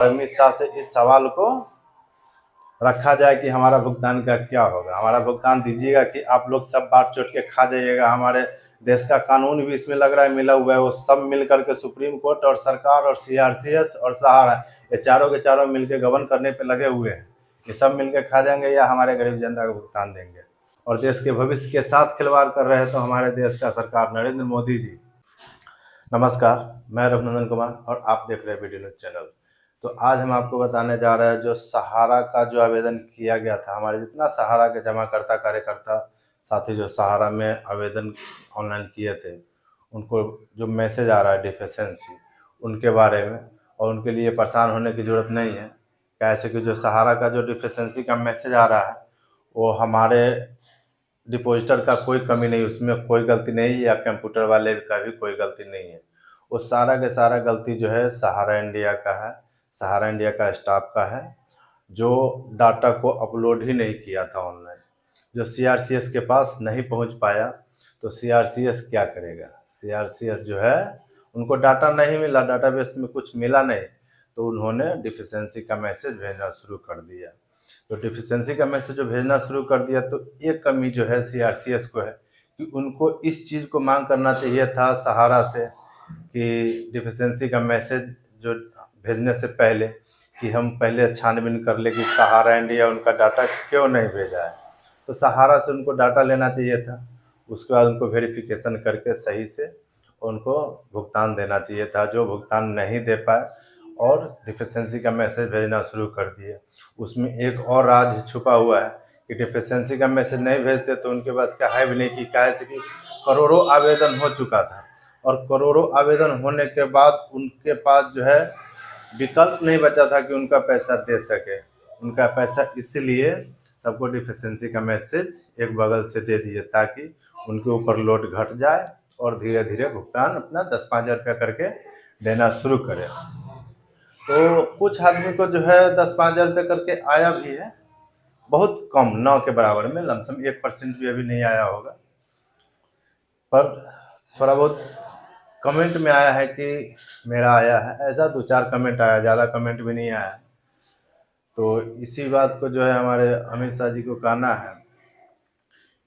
अमित शाह से इस सवाल को रखा जाए कि हमारा भुगतान का क्या होगा। हमारा भुगतान दीजिएगा कि आप लोग सब बांट चोट के खा जाइएगा। हमारे देश का कानून भी इसमें लग रहा है मिला हुआ है, वो सब मिल करके सुप्रीम कोर्ट और सरकार और सीआरसीएस और सहारा, ये चारों के चारों मिलकर गबन करने पे लगे हुए हैं। ये सब मिलकर खा जाएंगे या हमारे गरीब जनता को भुगतान देंगे। और देश के भविष्य के साथ खिलवाड़ कर रहे हैं तो हमारे देश का सरकार नरेंद्र मोदी जी। नमस्कार, मैं रघुनंदन कुमार और आप देख रहे हैं वीडियो न्यूज चैनल। तो आज हम आपको बताने जा रहे हैं जो सहारा का जो आवेदन किया गया था, हमारे जितना सहारा के जमाकर्ता कार्यकर्ता साथी जो सहारा में आवेदन ऑनलाइन किए थे, उनको जो मैसेज आ रहा है डिफिशेंसी, उनके बारे में, और उनके लिए परेशान होने की ज़रूरत नहीं है। कैसे कि जो सहारा का जो डिफिशेंसी का मैसेज आ रहा है वो हमारे डिपॉजिटर का कोई कमी नहीं, उसमें कोई गलती नहीं है, या कंप्यूटर वाले का भी कोई गलती नहीं है। वो सारा के सारा गलती जो है सहारा इंडिया का है, सहारा इंडिया का स्टाफ का है, जो डाटा को अपलोड ही नहीं किया था ऑनलाइन, जो सीआरसीएस के पास नहीं पहुंच पाया। तो सीआरसीएस क्या करेगा? सीआरसीएस जो है उनको डाटा नहीं मिला, डाटाबेस में कुछ मिला नहीं, तो उन्होंने डिफिशेंसी का मैसेज भेजना शुरू कर दिया। तो डिफिशेंसी का मैसेज जो भेजना शुरू कर दिया, तो एक कमी जो है सीआरसीएस को है कि उनको इस चीज़ को मांग करना चाहिए था सहारा से कि डिफिशेंसी का मैसेज जो भेजने से पहले कि हम पहले छानबीन कर ले कि सहारा इंडिया उनका डाटा क्यों नहीं भेजा है। तो सहारा से उनको डाटा लेना चाहिए था, उसके बाद उनको वेरिफिकेशन करके सही से उनको भुगतान देना चाहिए था, जो भुगतान नहीं दे पाए और डिफिशेंसी का मैसेज भेजना शुरू कर दिए। उसमें एक और राज छुपा हुआ है कि डिफिशेंसी का मैसेज नहीं भेजते तो उनके पास क्या है भी नहीं, कि कैसे कि करोड़ों आवेदन हो चुका था, और करोड़ों आवेदन होने के बाद उनके पास जो है विकल्प नहीं बचा था कि उनका पैसा दे सके। उनका पैसा इसलिए सबको डिफिशेंसी का मैसेज एक बगल से दे दिए ताकि उनके ऊपर लोड घट जाए और धीरे धीरे भुगतान अपना 10-5 हज़ार रुपया करके देना शुरू करें। तो कुछ आदमी को जो है 10-5 हज़ार रुपये करके आया भी है, बहुत कम, 9 के बराबर में, लमसम 1% भी अभी नहीं आया होगा। पर थोड़ा बहुत कमेंट में आया है कि मेरा आया है, ऐसा 2-4 कमेंट आया, ज़्यादा कमेंट भी नहीं आया। तो इसी बात को जो है हमारे अमित शाह जी को कहना है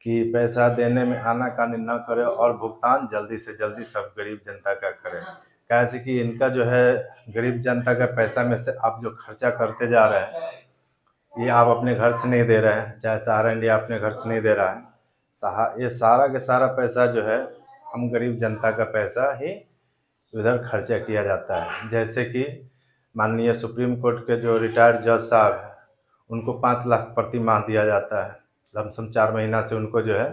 कि पैसा देने में आनाकानी न करे और भुगतान जल्दी से जल्दी सब गरीब जनता का करें। कैसे कि इनका जो है गरीब जनता का पैसा में से आप जो खर्चा करते जा रहे हैं, ये आप अपने घर से नहीं दे रहे हैं, चाहे सहारा इंडिया अपने घर से नहीं दे रहा है, ये सारा के सारा पैसा जो है हम गरीब जनता का पैसा ही इधर खर्चा किया जाता है। जैसे कि माननीय सुप्रीम कोर्ट के जो रिटायर्ड जज साहब हैं, उनको 5 लाख प्रति माह दिया जाता है, लमसम 4 महीना से उनको जो है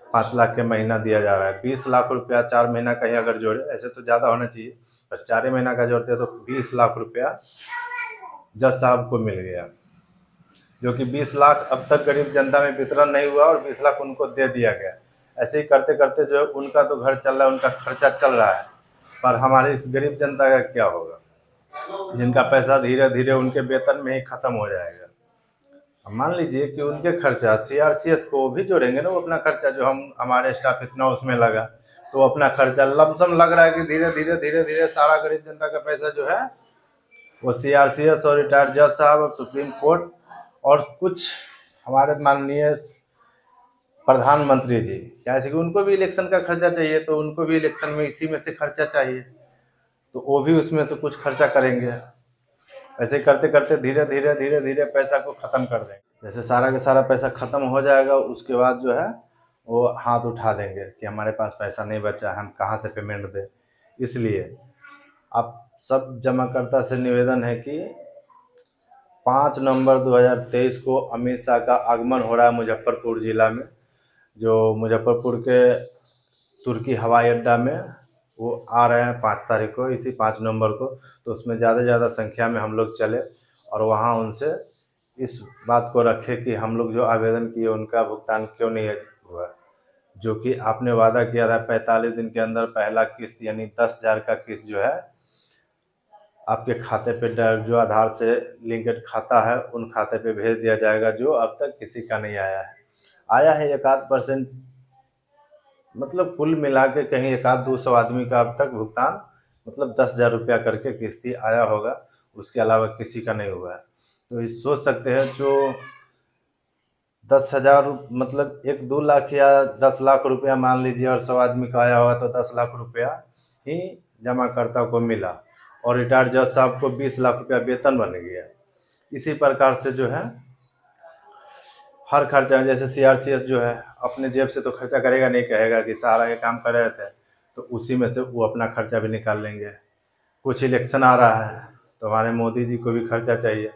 5 लाख के महीना दिया जा रहा है। 20 लाख रुपया 4 महीना कहीं अगर जोड़े, ऐसे तो ज़्यादा होना चाहिए, पर 4 महीना का जोड़ते हैं तो 20 लाख रुपया जज साहब को मिल गया, जो कि 20 लाख अब तक गरीब जनता में वितरण नहीं हुआ और 20 लाख उनको दे दिया गया। ऐसे ही करते करते जो है उनका तो घर चल रहा है, उनका खर्चा चल रहा है, पर हमारे इस गरीब जनता का क्या होगा जिनका पैसा धीरे धीरे उनके वेतन में ही खत्म हो जाएगा। मान लीजिए कि उनके खर्चा सीआरसीएस को भी जोड़ेंगे ना, वो अपना खर्चा जो हमारे स्टाफ इतना उसमें लगा, तो अपना खर्चा लमसम लग रहा है कि धीरे धीरे सारा गरीब जनता का पैसा जो है वो सीआरसीएस और रिटायर्ड जज साहब और सुप्रीम कोर्ट और कुछ हमारे माननीय प्रधानमंत्री जी, कैसे कि उनको भी इलेक्शन का खर्चा चाहिए, तो उनको भी इलेक्शन में इसी में से खर्चा चाहिए, तो वो भी उसमें से कुछ खर्चा करेंगे। ऐसे करते करते धीरे धीरे पैसा को ख़त्म कर देंगे। जैसे सारा का सारा पैसा ख़त्म हो जाएगा, उसके बाद जो है वो हाथ उठा देंगे कि हमारे पास पैसा नहीं बचा, हम कहाँ से पेमेंट दें। इसलिए आप सब जमाकर्ता से निवेदन है कि 5 नवंबर 2023 को अमित शाह का आगमन हो रहा है मुजफ्फरपुर ज़िला में, जो मुजफ्फरपुर के तुर्की हवाई अड्डा में वो आ रहे हैं 5 तारीख को, इसी 5 नवंबर को। तो उसमें ज़्यादा से ज़्यादा संख्या में हम लोग चले और वहाँ उनसे इस बात को रखें कि हम लोग जो आवेदन किए उनका भुगतान क्यों नहीं हुआ, जो कि आपने वादा किया था 45 दिन के अंदर पहला किस्त यानी 10,000 का किस्त जो है आपके खाते पे जो आधार से लिंकेड खाता है उन खाते पे भेज दिया जाएगा, जो अब तक किसी का नहीं आया है। आया है 1-8%, मतलब कुल मिला के कहीं 100-200 आदमी का अब तक भुगतान, मतलब 10,000 रुपया करके किस्ती आया होगा। उसके अलावा किसी का नहीं हुआ है। तो ये सोच सकते हैं जो 10,000 मतलब 1-2 लाख या 10 लाख रुपया मान लीजिए और 100 आदमी का आया हुआ तो 10 लाख रुपया ही जमाकर्ता को मिला और रिटायर्ड जज साहब को 20 लाख रुपया वेतन बन गया। इसी प्रकार से जो है हर खर्चा, जैसे CRCS जो है अपने जेब से तो खर्चा करेगा नहीं, कहेगा कि सहारा के काम कर रहे थे तो उसी में से वो अपना खर्चा भी निकाल लेंगे। कुछ इलेक्शन आ रहा है तो हमारे मोदी जी को भी खर्चा चाहिए,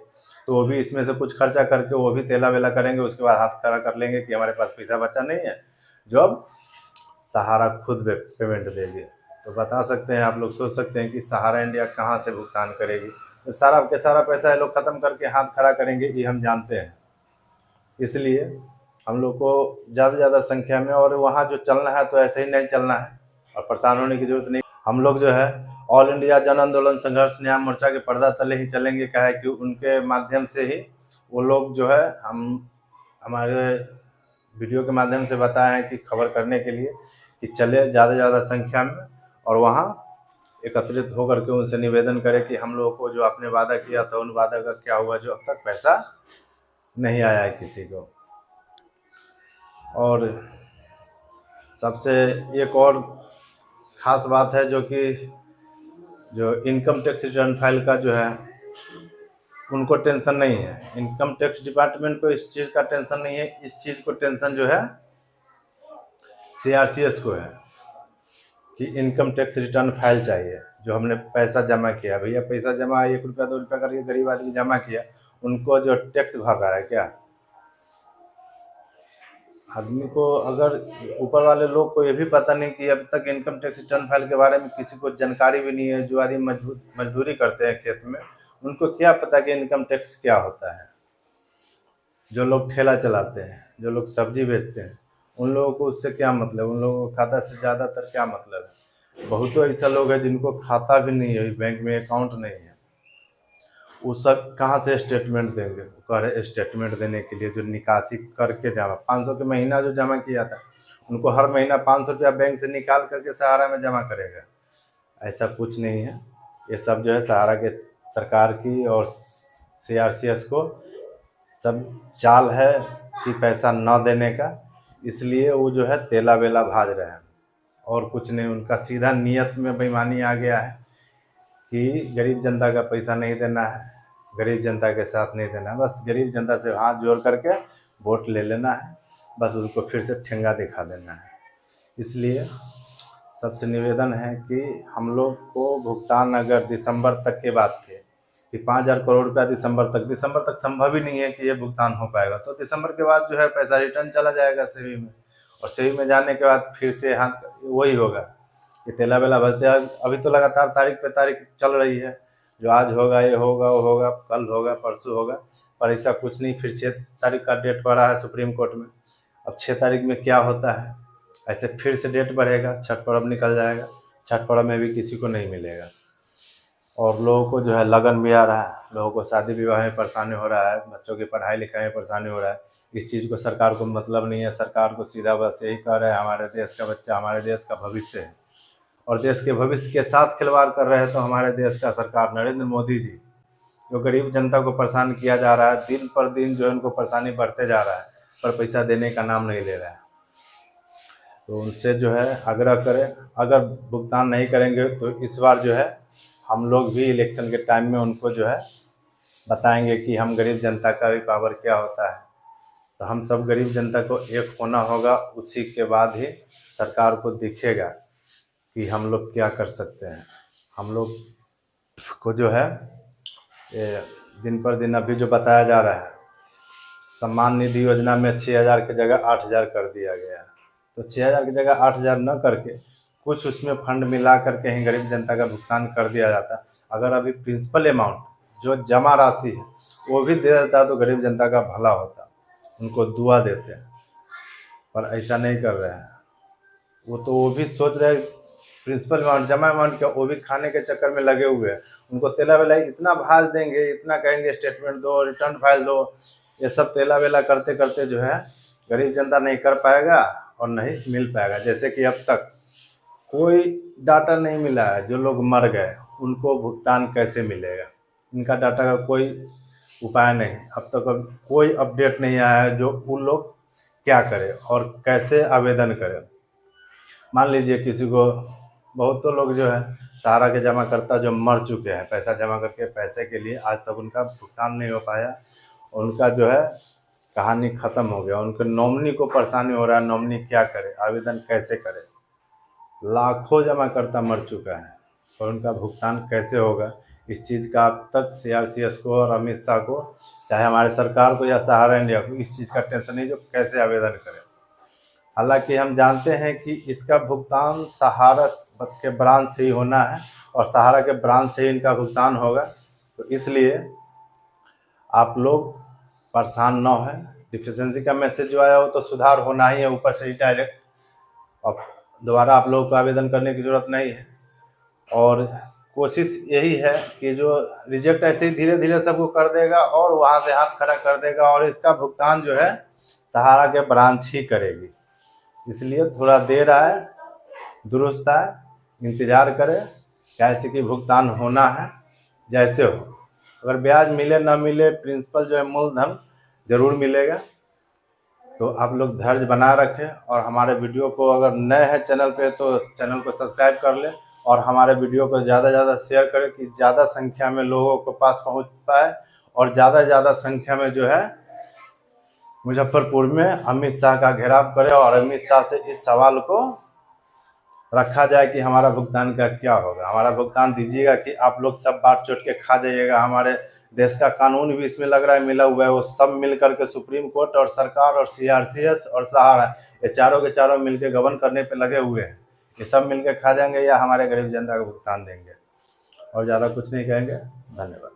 तो वो भी इसमें से कुछ खर्चा करके वो भी तेला वेला करेंगे, उसके बाद हाथ खड़ा कर लेंगे कि हमारे पास पैसा बचा नहीं है, जो अब सहारा खुद पेमेंट देगी। तो बता सकते हैं, आप लोग सोच सकते हैं कि सहारा इंडिया कहाँ से भुगतान करेगी जब सारा के सारा पैसा ये लोग ख़त्म करके हाथ खड़ा करेंगे, ये हम जानते हैं। इसलिए हम लोग को ज़्यादा से ज़्यादा संख्या में, और वहाँ जो चलना है तो ऐसे ही नहीं चलना है और परेशान होने की जरूरत नहीं। हम लोग जो है ऑल इंडिया जन आंदोलन संघर्ष न्याय मोर्चा के पर्दा तले ही चलेंगे, क्या है कि उनके माध्यम से ही वो लोग जो है हम हमारे वीडियो के माध्यम से बताए हैं कि खबर करने के लिए कि चले ज़्यादा से ज़्यादा संख्या में और वहाँ एकत्रित होकर के उनसे निवेदन करें कि हम लोगों को जो आपने वादा किया था उन वादा का क्या हुआ, जो अब तक पैसा नहीं आया है किसी को। और सबसे एक और ख़ास बात है जो इनकम टैक्स रिटर्न फाइल का जो है उनको टेंशन नहीं है, इनकम टैक्स डिपार्टमेंट को इस चीज़ का टेंशन नहीं है। इस चीज़ को टेंशन जो है CRCS को है कि इनकम टैक्स रिटर्न फाइल चाहिए। जो हमने पैसा जमा किया, भैया पैसा जमा 1 रुपया 2 रुपया करके गरीब आदमी जमा किया, उनको जो टैक्स भर रहा है क्या आदमी को, अगर ऊपर वाले लोग को ये भी पता नहीं कि अब तक इनकम टैक्स रिटर्न फाइल के बारे में किसी को जानकारी भी नहीं है। जो आदमी मजदूरी करते हैं खेत में, उनको क्या पता कि इनकम टैक्स क्या होता है। जो लोग ठेला चलाते हैं, जो लोग सब्जी बेचते हैं, उन लोगों को उससे क्या मतलब, उन लोगों को खाता से ज़्यादातर क्या मतलब है। बहुत तो ऐसा लोग हैं जिनको खाता भी नहीं है, बैंक में अकाउंट नहीं है, वो सब कहाँ से स्टेटमेंट देंगे। कह रहे स्टेटमेंट देने के लिए जो निकासी करके जमा 500 के महीना जो जमा किया था, उनको हर महीना 500 रुपया बैंक से निकाल करके सहारा में जमा करेगा, ऐसा कुछ नहीं है। ये सब जो है सहारा के सरकार की और CRCS को सब चाल है कि पैसा न देने का, इसलिए वो जो है तेला वेला भाज रहे हैं और कुछ नहीं। उनका सीधा नियत में बेईमानी आ गया है कि गरीब जनता का पैसा नहीं देना है, गरीब जनता के साथ नहीं देना है, बस गरीब जनता से हाथ जोड़ करके वोट ले लेना है, बस उसको फिर से ठेंगा दिखा देना है। इसलिए सबसे निवेदन है कि हम लोग को भुगतान अगर दिसंबर तक के बाद थे कि 5,000 करोड़ रुपया दिसंबर तक संभव ही नहीं है कि ये भुगतान हो पाएगा, तो दिसंबर के बाद जो है पैसा रिटर्न चला जाएगा सेवी में, और सेवी में जाने के बाद फिर से हाथ वही होगा कि तेला बेला भजते। अभी तो लगातार तारीख पे तारीख चल रही है, जो आज होगा ये होगा वो होगा, कल होगा परसों होगा, पर ऐसा कुछ नहीं। फिर 6 तारीख का डेट पड़ा है सुप्रीम कोर्ट में, अब 6 तारीख में क्या होता है, ऐसे फिर से डेट बढ़ेगा, छठ पर्व निकल जाएगा, छठ पर्व में भी किसी को नहीं मिलेगा। और लोगों को जो है लगन भी आ रहा है, लोगों को शादी विवाह में परेशानी हो रहा है, बच्चों की पढ़ाई लिखाई में परेशानी हो रहा है। इस चीज़ को सरकार को मतलब नहीं है। सरकार को सीधा बस यही कह रहे हैं हमारे देश का बच्चा हमारे देश का भविष्य है, और देश के भविष्य के साथ खिलवाड़ कर रहे हैं तो हमारे देश का सरकार नरेंद्र मोदी जी, जो गरीब जनता को परेशान किया जा रहा है, दिन पर दिन जो है उनको परेशानी बढ़ते जा रहा है, पर पैसा देने का नाम नहीं ले रहा है। तो उनसे जो है आग्रह करें, अगर भुगतान नहीं करेंगे तो इस बार जो है हम लोग भी इलेक्शन के टाइम में उनको जो है बताएंगे कि हम गरीब जनता का भी पावर क्या होता है। तो हम सब गरीब जनता को एक होना होगा, उसी के बाद ही सरकार को दिखेगा कि हम लोग क्या कर सकते हैं। हम लोग को जो है ये दिन पर दिन अभी जो बताया जा रहा है, सम्मान निधि योजना में 6,000 की जगह 8,000 कर दिया गया है, तो 6,000 की जगह 8,000 न करके कुछ उसमें फंड मिला करके ही गरीब जनता का भुगतान कर दिया जाता। अगर अभी प्रिंसिपल अमाउंट जो जमा राशि है वो भी दे देता तो गरीब जनता का भला होता, उनको दुआ देते हैं, पर ऐसा नहीं कर रहे हैं। वो भी सोच रहे हैं प्रिंसिपल अमाउंट जमा अमाउंट का, वो भी खाने के चक्कर में लगे हुए हैं। उनको तेला वेला इतना भाज देंगे, इतना कहेंगे स्टेटमेंट दो, रिटर्न फाइल दो, ये सब तेला वेला करते करते जो है गरीब जनता नहीं कर पाएगा और नहीं मिल पाएगा। जैसे कि अब तक कोई डाटा नहीं मिला है, जो लोग मर गए उनको भुगतान कैसे मिलेगा, इनका डाटा का कोई उपाय नहीं। अब तक कोई अपडेट नहीं आया है जो उन लोग क्या करें और कैसे आवेदन करें। मान लीजिए किसी को, बहुत तो लोग जो है सहारा के जमा करता जो मर चुके हैं, पैसा जमा करके पैसे के लिए आज तक उनका भुगतान नहीं हो पाया, उनका जो है कहानी ख़त्म हो गया। उनके नॉमिनी को परेशानी हो रहा है, नॉमिनी क्या करे, आवेदन कैसे करे। लाखों जमा करता मर चुका है और उनका भुगतान कैसे होगा, इस चीज़ का अब तक CRCS को और अमित शाह को, चाहे हमारे सरकार को या सहारा इंडिया को, इस चीज़ का टेंशन नहीं जो कैसे आवेदन करें। हालांकि हम जानते हैं कि इसका भुगतान सहारा के ब्रांच से ही होना है और सहारा के ब्रांच से ही इनका भुगतान होगा, तो इसलिए आप लोग परेशान न हो। डिफिशेंसी का मैसेज जो आया हो तो सुधार होना ही है ऊपर से ही डायरेक्ट, अब दोबारा आप लोगों को आवेदन करने की ज़रूरत नहीं है। और कोशिश यही है कि जो रिजेक्ट ऐसे ही धीरे धीरे सबको कर देगा और वहाँ से हाथ खड़ा कर देगा और इसका भुगतान जो है सहारा के ब्रांच ही करेगी। इसलिए थोड़ा देर आए दुरुस्त आए, इंतज़ार करें, कैसे कि भुगतान होना है जैसे हो। अगर ब्याज मिले ना मिले, प्रिंसिपल जो है मूलधन ज़रूर मिलेगा। तो आप लोग धैर्य बना रखें और हमारे वीडियो को, अगर नए हैं चैनल पे तो चैनल को सब्सक्राइब कर लें और हमारे वीडियो को ज़्यादा से ज़्यादा शेयर करें कि ज़्यादा संख्या में लोगों के पास पहुंच पाए और ज़्यादा संख्या में जो है मुजफ्फरपुर में अमित शाह का घेराव करें और अमित शाह से इस सवाल को रखा जाए कि हमारा भुगतान का क्या होगा। हमारा भुगतान दीजिएगा कि आप लोग सब बांट चोट के खा जाइएगा। हमारे देश का कानून भी इसमें लग रहा है मिला हुआ है, वो सब मिल करके सुप्रीम कोर्ट और सरकार और CRCS और सहारा, ये चारों के चारों मिलके गवर्न करने पे लगे हुए हैं। ये सब मिलके खा जाएंगे या हमारे गरीब जनता को भुगतान देंगे, और ज़्यादा कुछ नहीं कहेंगे। धन्यवाद।